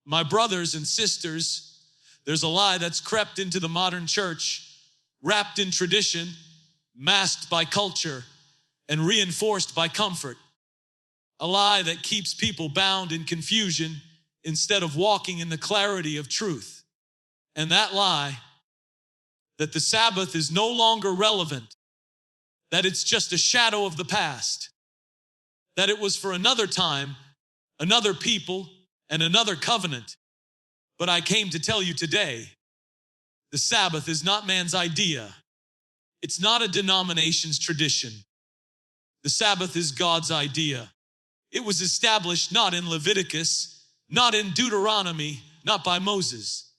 My brothers and sisters, there's a lie that's crept into the modern church, wrapped in tradition, masked by culture, and reinforced by comfort. A lie that keeps people bound in confusion instead of walking in the clarity of truth. And that lie, that the Sabbath is no longer relevant, that it's just a shadow of the past, that it was for another time, another people, and another covenant. But I came to tell you today, the Sabbath is not man's idea. It's not a denomination's tradition. The Sabbath is God's idea. It was established not in Leviticus, not in Deuteronomy, not by Moses,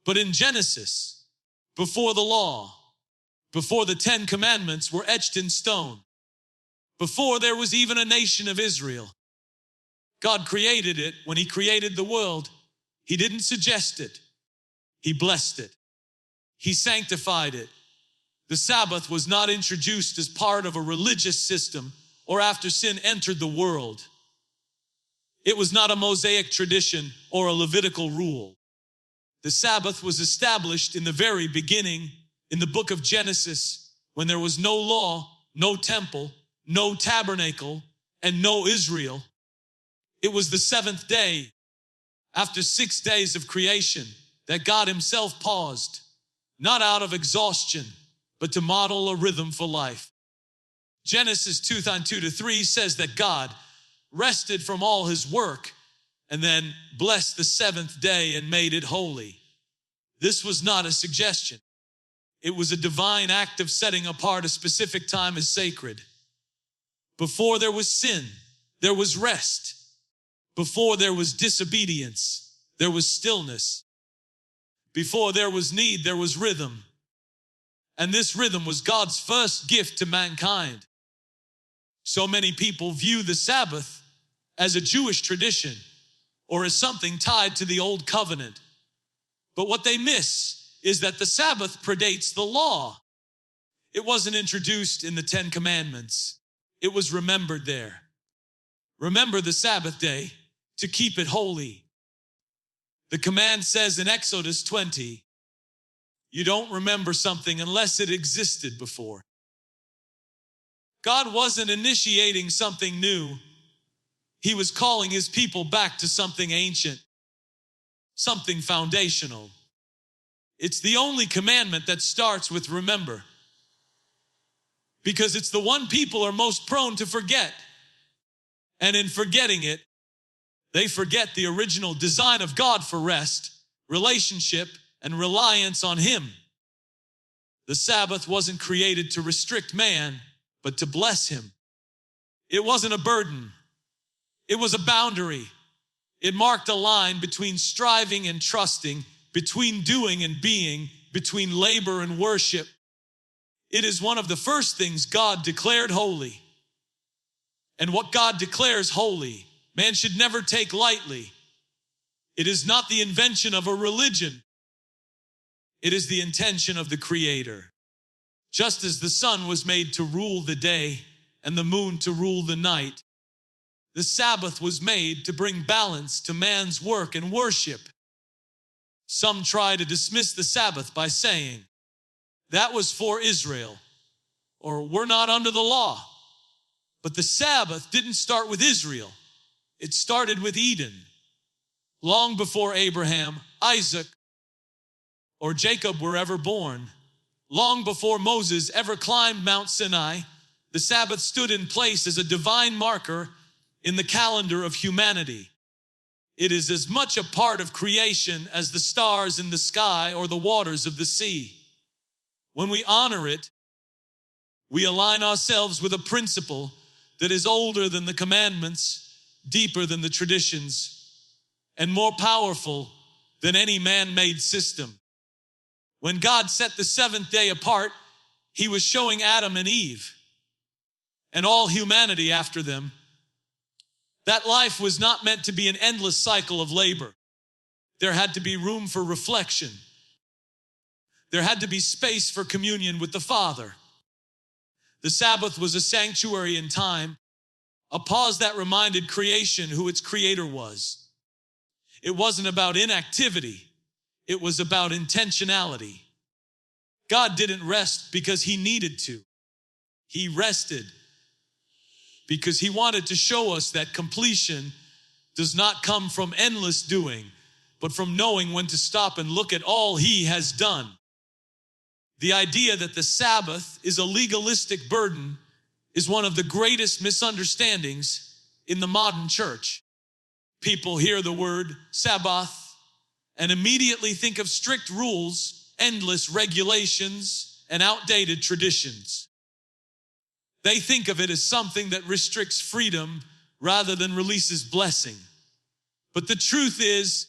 but in Genesis, before the law, before the 10 Commandments were etched in stone, before there was even a nation of Israel. God created it. When he created the world, he didn't suggest it. He blessed it. He sanctified it. The Sabbath was not introduced as part of a religious system or after sin entered the world. It was not a Mosaic tradition or a Levitical rule. The Sabbath was established in the very beginning in the book of Genesis, when there was no law, no temple, no tabernacle, and no Israel. It was the seventh day, after 6 days of creation, that God himself paused, not out of exhaustion, but to model a rhythm for life. Genesis 2:2-3 says that God rested from all his work and then blessed the seventh day and made it holy. This was not a suggestion. It was a divine act of setting apart a specific time as sacred. Before there was sin, there was rest. Before there was disobedience, there was stillness. Before there was need, there was rhythm. And this rhythm was God's first gift to mankind. So many people view the Sabbath as a Jewish tradition or as something tied to the old covenant. But what they miss is that the Sabbath predates the law. It wasn't introduced in the 10 Commandments. It was remembered there. Remember the Sabbath day to keep it holy. The command says in Exodus 20, you don't remember something unless it existed before. God wasn't initiating something new. He was calling his people back to something ancient, something foundational. It's the only commandment that starts with remember, because it's the one people are most prone to forget. And in forgetting it, they forget the original design of God for rest, relationship, and reliance on him. The Sabbath wasn't created to restrict man, but to bless him. It wasn't a burden. It was a boundary. It marked a line between striving and trusting, between doing and being, between labor and worship. It is one of the first things God declared holy. And what God declares holy, man should never take lightly. It is not the invention of a religion. It is the intention of the Creator. Just as the sun was made to rule the day and the moon to rule the night, the Sabbath was made to bring balance to man's work and worship. Some try to dismiss the Sabbath by saying, that was for Israel, or we're not under the law. But the Sabbath didn't start with Israel. It started with Eden. Long before Abraham, Isaac, or Jacob were ever born, long before Moses ever climbed Mount Sinai, the Sabbath stood in place as a divine marker in the calendar of humanity. It is as much a part of creation as the stars in the sky or the waters of the sea. When we honor it, we align ourselves with a principle that is older than the commandments, deeper than the traditions, and more powerful than any man-made system. When God set the seventh day apart, he was showing Adam and Eve and all humanity after them that life was not meant to be an endless cycle of labor. There had to be room for reflection. There had to be space for communion with the Father. The Sabbath was a sanctuary in time, a pause that reminded creation who its creator was. It wasn't about inactivity. It was about intentionality. God didn't rest because he needed to. He rested because he wanted to show us that completion does not come from endless doing, but from knowing when to stop and look at all he has done. The idea that the Sabbath is a legalistic burden is one of the greatest misunderstandings in the modern church. People hear the word Sabbath and immediately think of strict rules, endless regulations, and outdated traditions. They think of it as something that restricts freedom rather than releases blessing. But the truth is,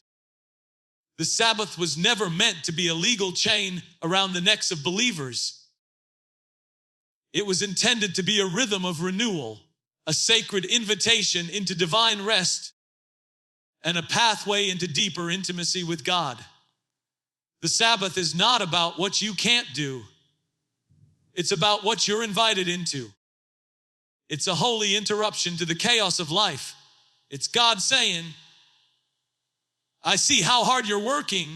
the Sabbath was never meant to be a legal chain around the necks of believers. It was intended to be a rhythm of renewal, a sacred invitation into divine rest, and a pathway into deeper intimacy with God. The Sabbath is not about what you can't do. It's about what you're invited into. It's a holy interruption to the chaos of life. It's God saying, I see how hard you're working,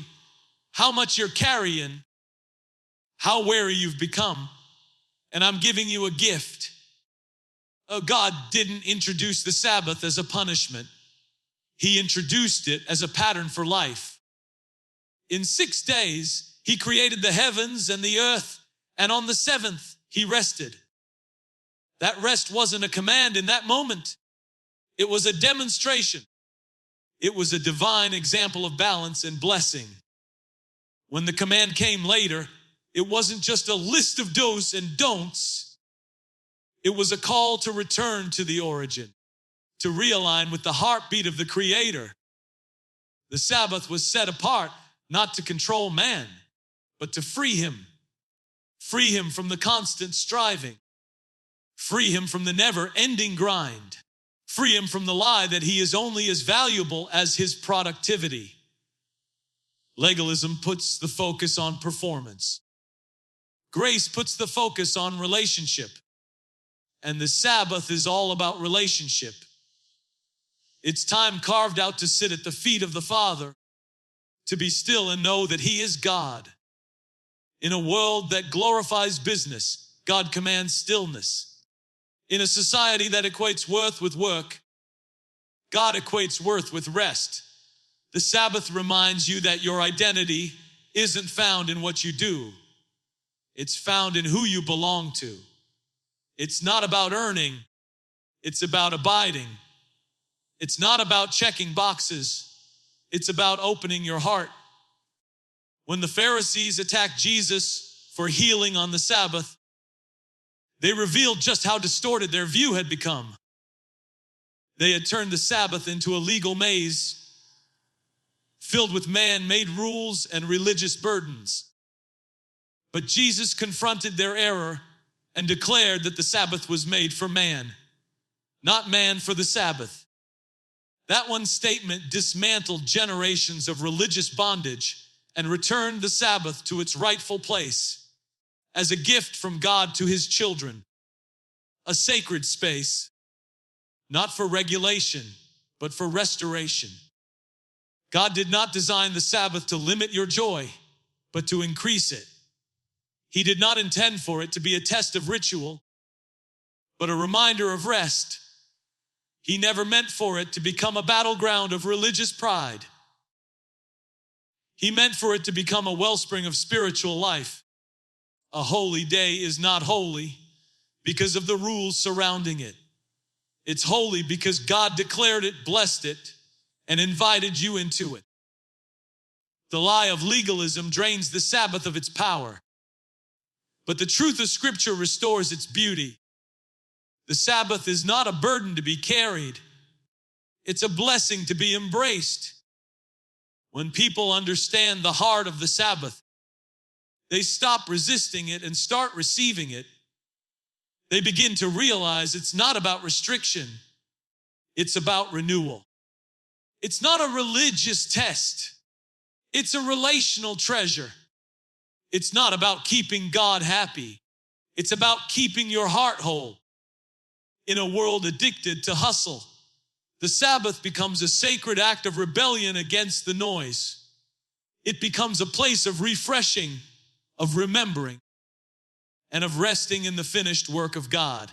how much you're carrying, how weary you've become, and I'm giving you a gift. God didn't introduce the Sabbath as a punishment. He introduced it as a pattern for life. In 6 days, he created the heavens and the earth, and on the seventh, he rested. That rest wasn't a command in that moment. It was a demonstration. It was a divine example of balance and blessing. When the command came later, it wasn't just a list of do's and don'ts. It was a call to return to the origin, to realign with the heartbeat of the Creator. The Sabbath was set apart not to control man, but to free him from the constant striving, free him from the never-ending grind, free him from the lie that he is only as valuable as his productivity. Legalism puts the focus on performance. Grace puts the focus on relationship. And the Sabbath is all about relationship. It's time carved out to sit at the feet of the Father, to be still and know that he is God. In a world that glorifies business, God commands stillness. In a society that equates worth with work, God equates worth with rest. The Sabbath reminds you that your identity isn't found in what you do. It's found in who you belong to. It's not about earning. It's about abiding. It's not about checking boxes. It's about opening your heart. When the Pharisees attacked Jesus for healing on the Sabbath, they revealed just how distorted their view had become. They had turned the Sabbath into a legal maze filled with man-made rules and religious burdens. But Jesus confronted their error and declared that the Sabbath was made for man, not man for the Sabbath. That one statement dismantled generations of religious bondage and returned the Sabbath to its rightful place as a gift from God to his children, a sacred space, not for regulation, but for restoration. God did not design the Sabbath to limit your joy, but to increase it. He did not intend for it to be a test of ritual, but a reminder of rest. He never meant for it to become a battleground of religious pride. He meant for it to become a wellspring of spiritual life. A holy day is not holy because of the rules surrounding it. It's holy because God declared it, blessed it, and invited you into it. The lie of legalism drains the Sabbath of its power, but the truth of Scripture restores its beauty. The Sabbath is not a burden to be carried. It's a blessing to be embraced. When people understand the heart of the Sabbath, they stop resisting it and start receiving it. They begin to realize it's not about restriction. It's about renewal. It's not a religious test. It's a relational treasure. It's not about keeping God happy. It's about keeping your heart whole. In a world addicted to hustle, The Sabbath becomes a sacred act of rebellion against the noise. It becomes a place of refreshing, of remembering, and of resting in the finished work of God.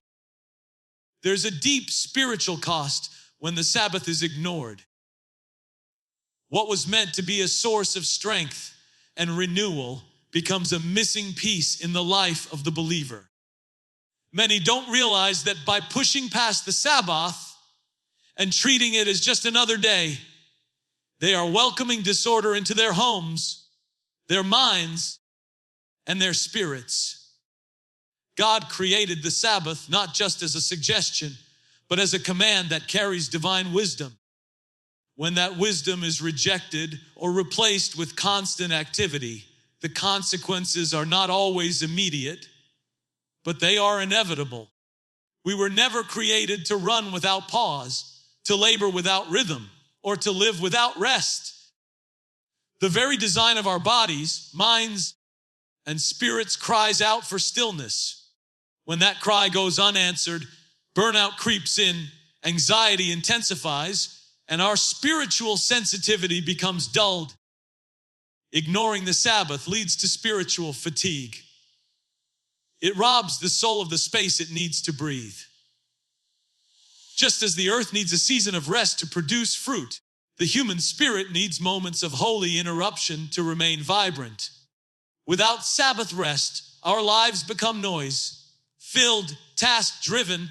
There's a deep spiritual cost when the Sabbath is ignored. What was meant to be a source of strength and renewal becomes a missing piece in the life of the believer. Many don't realize that by pushing past the Sabbath and treating it as just another day, they are welcoming disorder into their homes, their minds, and their spirits. God created the Sabbath not just as a suggestion, but as a command that carries divine wisdom. When that wisdom is rejected or replaced with constant activity, the consequences are not always immediate, but they are inevitable. We were never created to run without pause, to labor without rhythm, or to live without rest. The very design of our bodies, minds, and spirits cries out for stillness. When that cry goes unanswered, burnout creeps in, anxiety intensifies, and our spiritual sensitivity becomes dulled. Ignoring the Sabbath leads to spiritual fatigue. It robs the soul of the space it needs to breathe. Just as the earth needs a season of rest to produce fruit, the human spirit needs moments of holy interruption to remain vibrant. Without Sabbath rest, our lives become noise-filled, task-driven,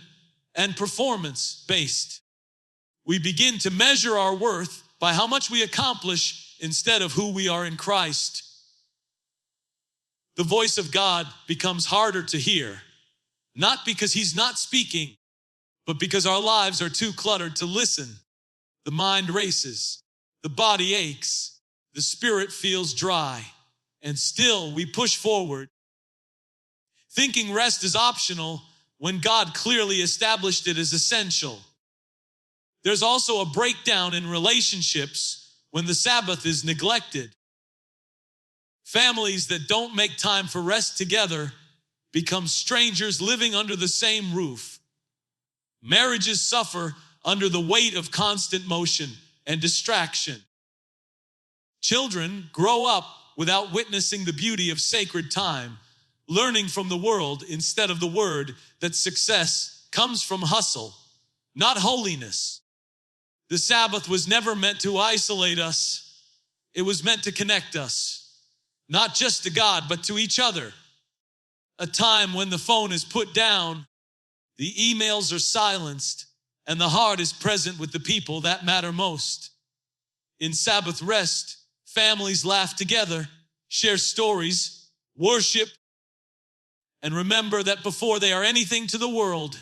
and performance-based. We begin to measure our worth by how much we accomplish instead of who we are in Christ. The voice of God becomes harder to hear, not because He's not speaking, but because our lives are too cluttered to listen. The mind races, the body aches, the spirit feels dry, and still we push forward, thinking rest is optional when God clearly established it as essential. There's also a breakdown in relationships when the Sabbath is neglected. Families that don't make time for rest together become strangers living under the same roof. Marriages suffer under the weight of constant motion and distraction. Children grow up without witnessing the beauty of sacred time, learning from the world instead of the word that success comes from hustle, not holiness. The Sabbath was never meant to isolate us. It was meant to connect us, not just to God, but to each other. A time when the phone is put down, the emails are silenced, and the heart is present with the people that matter most. In Sabbath rest, families laugh together, share stories, worship, and remember that before they are anything to the world,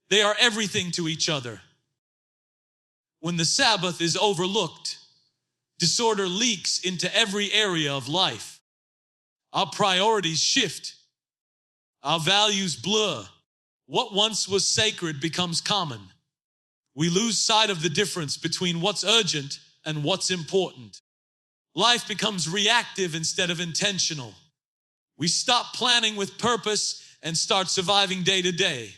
they are everything to each other. When the Sabbath is overlooked, disorder leaks into every area of life. Our priorities shift. Our values blur. What once was sacred becomes common. We lose sight of the difference between what's urgent and what's important. Life becomes reactive instead of intentional. We stop planning with purpose and start surviving day to day.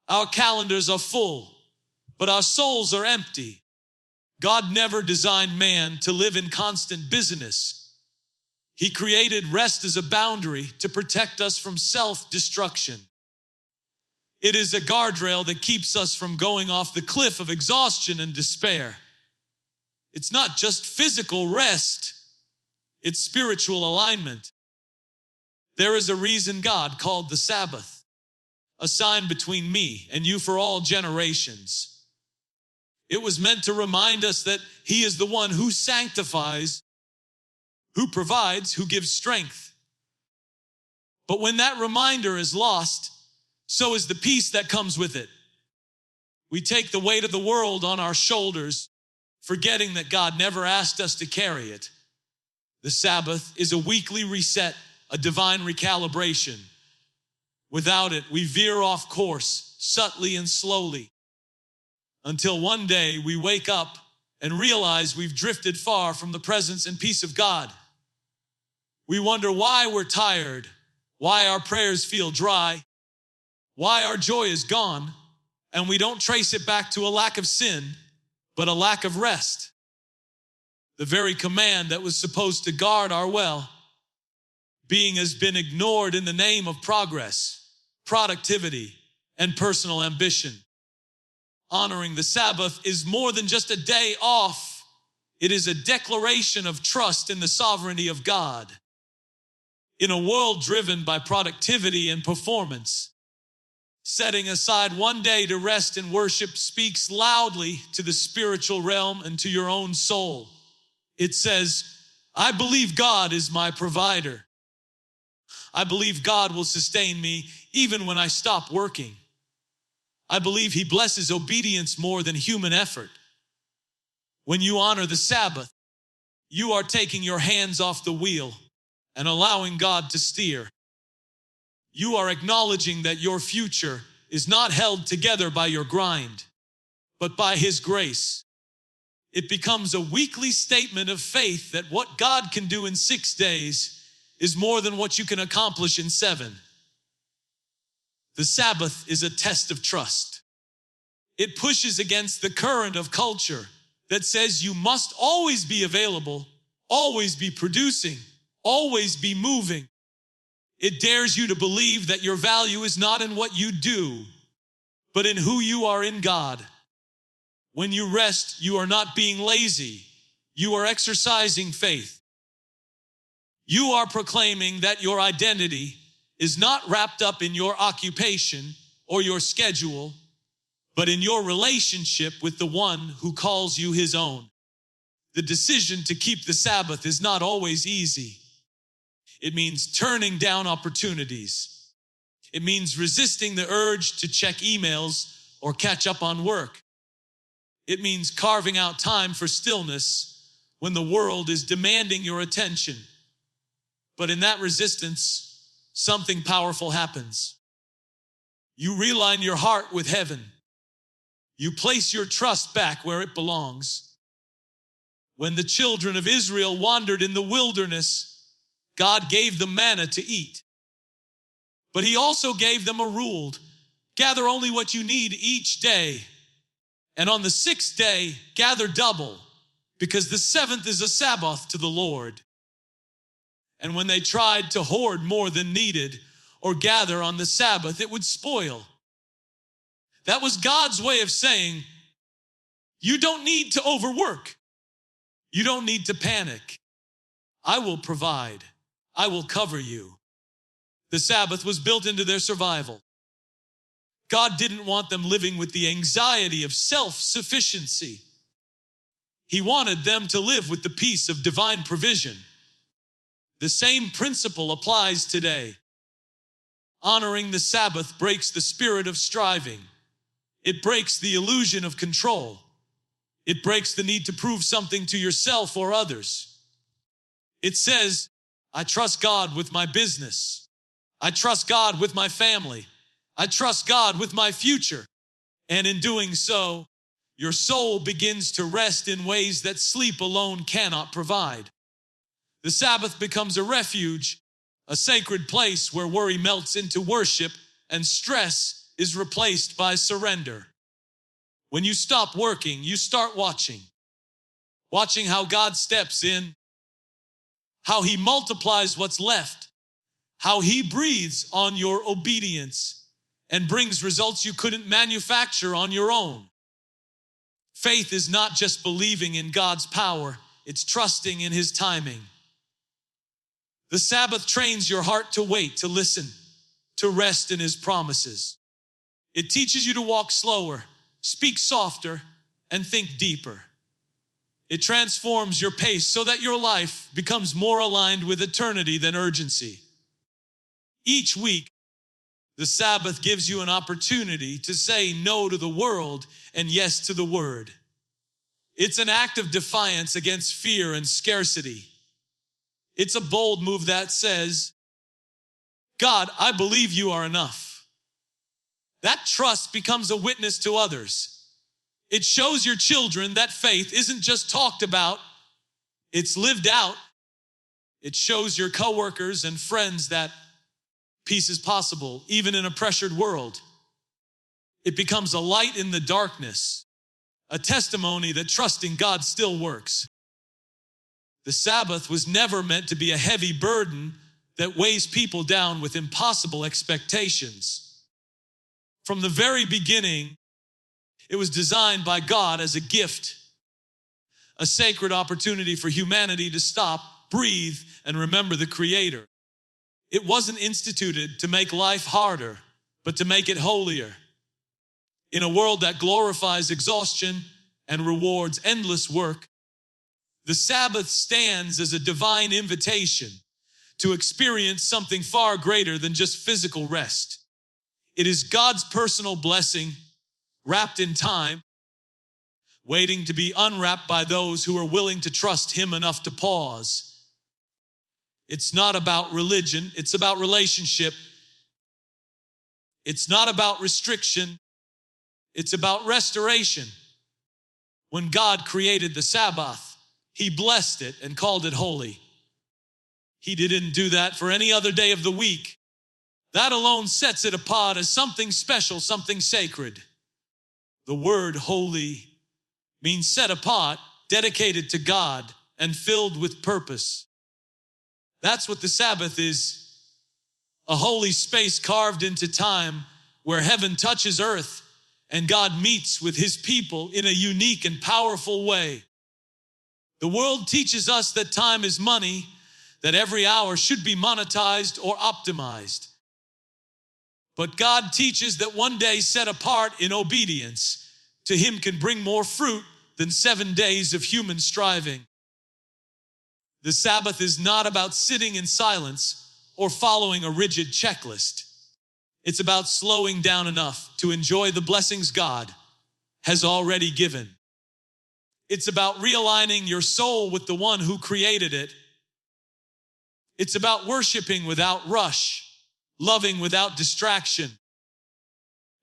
Our calendars are full, but our souls are empty. God never designed man to live in constant busyness. He created rest as a boundary to protect us from self-destruction. It is a guardrail that keeps us from going off the cliff of exhaustion and despair. It's not just physical rest, it's spiritual alignment. There is a reason God called the Sabbath, a sign between me and you for all generations. It was meant to remind us that He is the one who sanctifies, who provides, who gives strength. But when that reminder is lost, so is the peace that comes with it. We take the weight of the world on our shoulders, forgetting that God never asked us to carry it. The Sabbath is a weekly reset, a divine recalibration. Without it, we veer off course subtly and slowly, until one day we wake up and realize we've drifted far from the presence and peace of God. We wonder why we're tired, why our prayers feel dry, why our joy is gone, and we don't trace it back to a lack of sin, but a lack of rest. The very command that was supposed to guard our well-being has been ignored in the name of progress, productivity, and personal ambition. Honoring the Sabbath is more than just a day off. It is a declaration of trust in the sovereignty of God. In a world driven by productivity and performance, setting aside one day to rest and worship speaks loudly to the spiritual realm and to your own soul. It says, I believe God is my provider. I believe God will sustain me even when I stop working. I believe He blesses obedience more than human effort. When you honor the Sabbath, you are taking your hands off the wheel and allowing God to steer. You are acknowledging that your future is not held together by your grind, but by His grace. It becomes a weekly statement of faith that what God can do in 6 days is more than what you can accomplish in 7. The Sabbath is a test of trust. It pushes against the current of culture that says you must always be available, always be producing, always be moving. It dares you to believe that your value is not in what you do, but in who you are in God. When you rest, you are not being lazy. You are exercising faith. You are proclaiming that your identity is not wrapped up in your occupation or your schedule, but in your relationship with the one who calls you His own. The decision to keep the Sabbath is not always easy. It means turning down opportunities. It means resisting the urge to check emails or catch up on work. It means carving out time for stillness when the world is demanding your attention. But in that resistance, something powerful happens. You realign your heart with heaven. You place your trust back where it belongs. When the children of Israel wandered in the wilderness, God gave them manna to eat. But He also gave them a rule: gather only what you need each day. And on the 6th day, gather double, because the 7th is a Sabbath to the Lord. And when they tried to hoard more than needed or gather on the Sabbath, it would spoil. That was God's way of saying, you don't need to overwork. You don't need to panic. I will provide. I will cover you. The Sabbath was built into their survival. God didn't want them living with the anxiety of self-sufficiency. He wanted them to live with the peace of divine provision. The same principle applies today. Honoring the Sabbath breaks the spirit of striving. It breaks the illusion of control. It breaks the need to prove something to yourself or others. It says, I trust God with my business. I trust God with my family. I trust God with my future. And in doing so, your soul begins to rest in ways that sleep alone cannot provide. The Sabbath becomes a refuge, a sacred place where worry melts into worship and stress is replaced by surrender. When you stop working, you start watching how God steps in, how He multiplies what's left, how He breathes on your obedience and brings results you couldn't manufacture on your own. Faith is not just believing in God's power, it's trusting in His timing. The Sabbath trains your heart to wait, to listen, to rest in His promises. It teaches you to walk slower, speak softer, and think deeper. It transforms your pace so that your life becomes more aligned with eternity than urgency. Each week, the Sabbath gives you an opportunity to say no to the world and yes to the Word. It's an act of defiance against fear and scarcity. It's a bold move that says, God, I believe you are enough. That trust becomes a witness to others. It shows your children that faith isn't just talked about, it's lived out. It shows your coworkers and friends that peace is possible, even in a pressured world. It becomes a light in the darkness, a testimony that trusting God still works. The Sabbath was never meant to be a heavy burden that weighs people down with impossible expectations. From the very beginning, it was designed by God as a gift, a sacred opportunity for humanity to stop, breathe, and remember the Creator. It wasn't instituted to make life harder, but to make it holier. In a world that glorifies exhaustion and rewards endless work, the Sabbath stands as a divine invitation to experience something far greater than just physical rest. It is God's personal blessing, wrapped in time, waiting to be unwrapped by those who are willing to trust Him enough to pause. It's not about religion, it's about relationship. It's not about restriction, it's about restoration. When God created the Sabbath, He blessed it and called it holy. He didn't do that for any other day of the week. That alone sets it apart as something special, something sacred. The word holy means set apart, dedicated to God, and filled with purpose. That's what the Sabbath is, a holy space carved into time where heaven touches earth and God meets with His people in a unique and powerful way. The world teaches us that time is money, that every hour should be monetized or optimized. But God teaches that one day set apart in obedience to Him can bring more fruit than 7 days of human striving. The Sabbath is not about sitting in silence or following a rigid checklist. It's about slowing down enough to enjoy the blessings God has already given. It's about realigning your soul with the one who created it. It's about worshiping without rush, loving without distraction,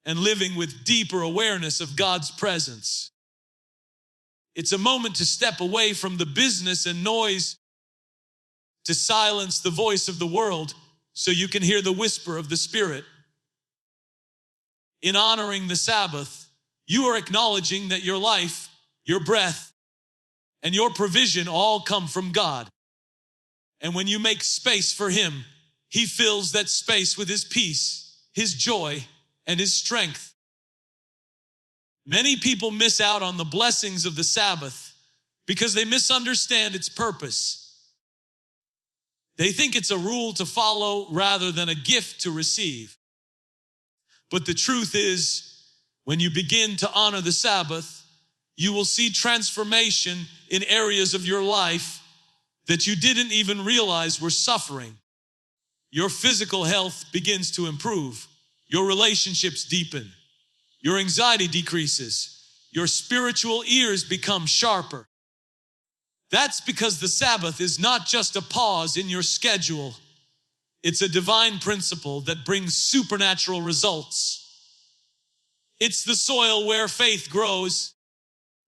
and living with deeper awareness of God's presence. It's a moment to step away from the business and noise, to silence the voice of the world so you can hear the whisper of the Spirit. In honoring the Sabbath, you are acknowledging that your life, your breath, and your provision all come from God. And when you make space for Him, He fills that space with His peace, His joy, and His strength. Many people miss out on the blessings of the Sabbath because they misunderstand its purpose. They think it's a rule to follow rather than a gift to receive. But the truth is, when you begin to honor the Sabbath, you will see transformation in areas of your life that you didn't even realize were suffering. Your physical health begins to improve. Your relationships deepen. Your anxiety decreases. Your spiritual ears become sharper. That's because the Sabbath is not just a pause in your schedule. It's a divine principle that brings supernatural results. It's the soil where faith grows,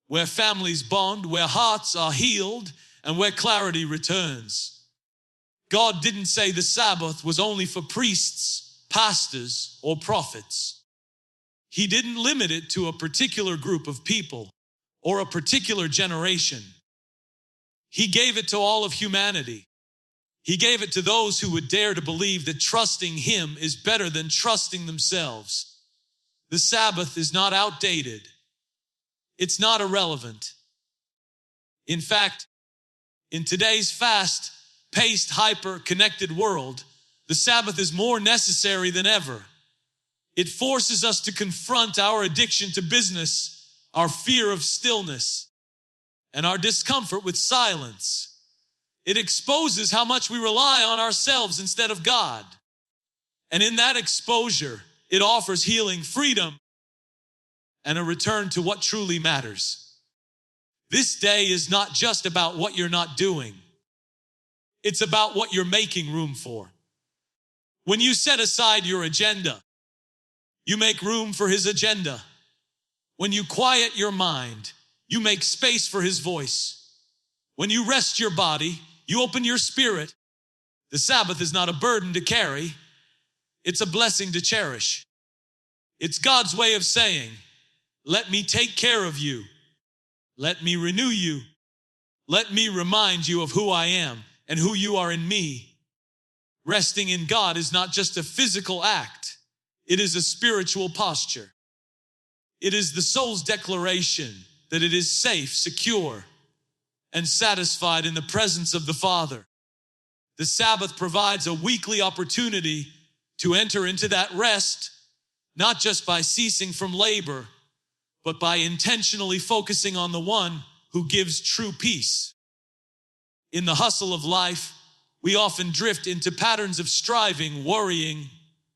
where families bond, where hearts are healed, and where clarity returns. God didn't say the Sabbath was only for priests, pastors, or prophets. He didn't limit it to a particular group of people or a particular generation. He gave it to all of humanity. He gave it to those who would dare to believe that trusting Him is better than trusting themselves. The Sabbath is not outdated. It's not irrelevant. In fact, in today's fast-paced, hyper-connected world, the Sabbath is more necessary than ever. It forces us to confront our addiction to business, our fear of stillness, and our discomfort with silence. It exposes how much we rely on ourselves instead of God. And in that exposure, it offers healing, freedom, and a return to what truly matters. This day is not just about what you're not doing. It's about what you're making room for. When you set aside your agenda, you make room for His agenda. When you quiet your mind, you make space for His voice. When you rest your body, you open your spirit. The Sabbath is not a burden to carry. It's a blessing to cherish. It's God's way of saying, let me take care of you Let me renew you. Let me remind you of who I am and who you are in me. Resting in God is not just a physical act. It is a spiritual posture. It is the soul's declaration that it is safe, secure, and satisfied in the presence of the Father. The Sabbath provides a weekly opportunity to enter into that rest, not just by ceasing from labor, but by intentionally focusing on the one who gives true peace. In the hustle of life, we often drift into patterns of striving, worrying,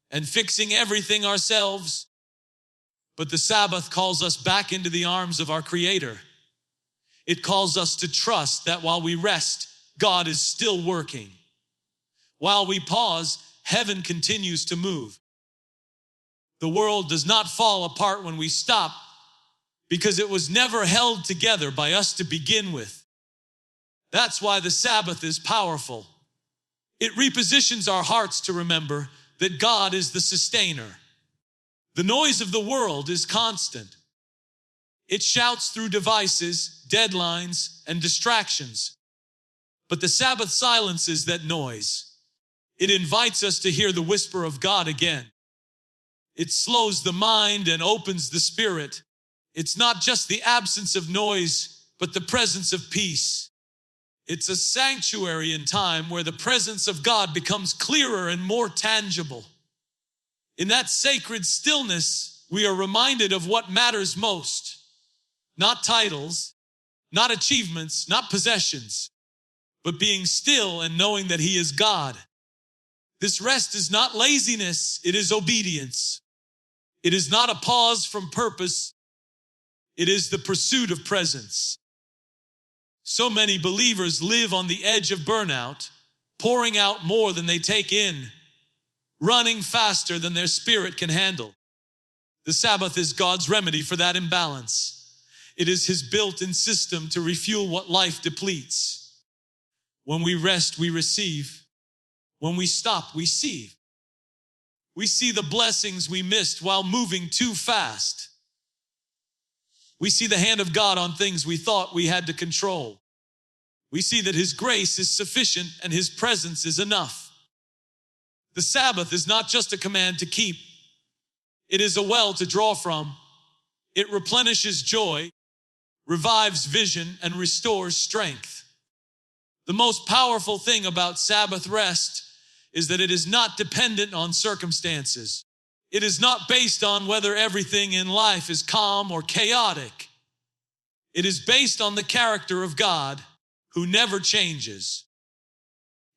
and fixing everything ourselves. But the Sabbath calls us back into the arms of our Creator. It calls us to trust that while we rest, God is still working. While we pause, heaven continues to move. The world does not fall apart when we stop, because it was never held together by us to begin with. That's why the Sabbath is powerful. It repositions our hearts to remember that God is the sustainer. The noise of the world is constant. It shouts through devices, deadlines, and distractions. But the Sabbath silences that noise. It invites us to hear the whisper of God again. It slows the mind and opens the spirit. It's not just the absence of noise, but the presence of peace. It's a sanctuary in time where the presence of God becomes clearer and more tangible. In that sacred stillness, we are reminded of what matters most. Not titles, not achievements, not possessions, but being still and knowing that He is God. This rest is not laziness, it is obedience. It is not a pause from purpose, it is the pursuit of presence. So many believers live on the edge of burnout, pouring out more than they take in, running faster than their spirit can handle. The Sabbath is God's remedy for that imbalance. It is His built-in system to refuel what life depletes. When we rest, we receive. When we stop, we see. We see the blessings we missed while moving too fast. We see the hand of God on things we thought we had to control. We see that His grace is sufficient and His presence is enough. The Sabbath is not just a command to keep. It is a well to draw from. It replenishes joy, revives vision, and restores strength. The most powerful thing about Sabbath rest is that it is not dependent on circumstances. It is not based on whether everything in life is calm or chaotic. It is based on the character of God, who never changes.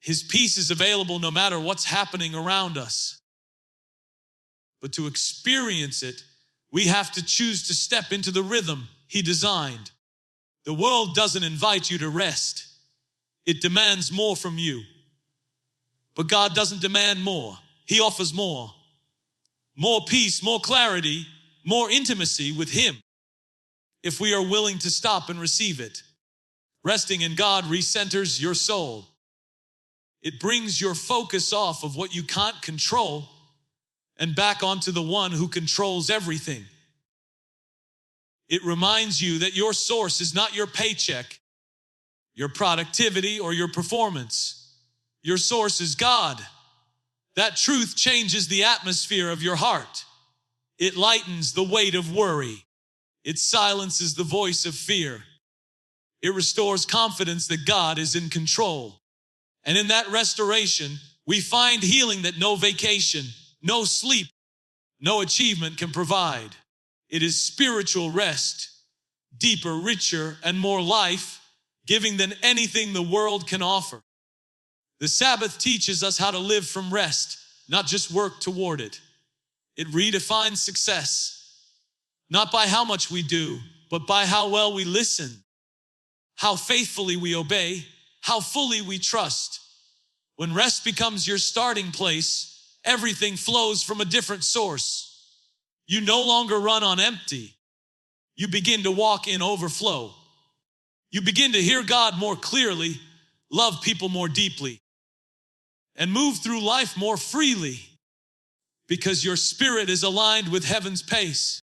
His peace is available no matter what's happening around us. But to experience it, we have to choose to step into the rhythm He designed. The world doesn't invite you to rest. It demands more from you. But God doesn't demand more. He offers more. More peace, more clarity, more intimacy with Him, if we are willing to stop and receive it. Resting in God recenters your soul. It brings your focus off of what you can't control and back onto the one who controls everything. It reminds you that your source is not your paycheck, your productivity, or your performance. Your source is God. That truth changes the atmosphere of your heart. It lightens the weight of worry. It silences the voice of fear. It restores confidence that God is in control. And in that restoration, we find healing that no vacation, no sleep, no achievement can provide. It is spiritual rest, deeper, richer, and more life-giving than anything the world can offer. The Sabbath teaches us how to live from rest, not just work toward it. It redefines success, not by how much we do, but by how well we listen, how faithfully we obey, how fully we trust. When rest becomes your starting place, everything flows from a different source. You no longer run on empty. You begin to walk in overflow. You begin to hear God more clearly, love people more deeply, and move through life more freely because your spirit is aligned with heaven's pace.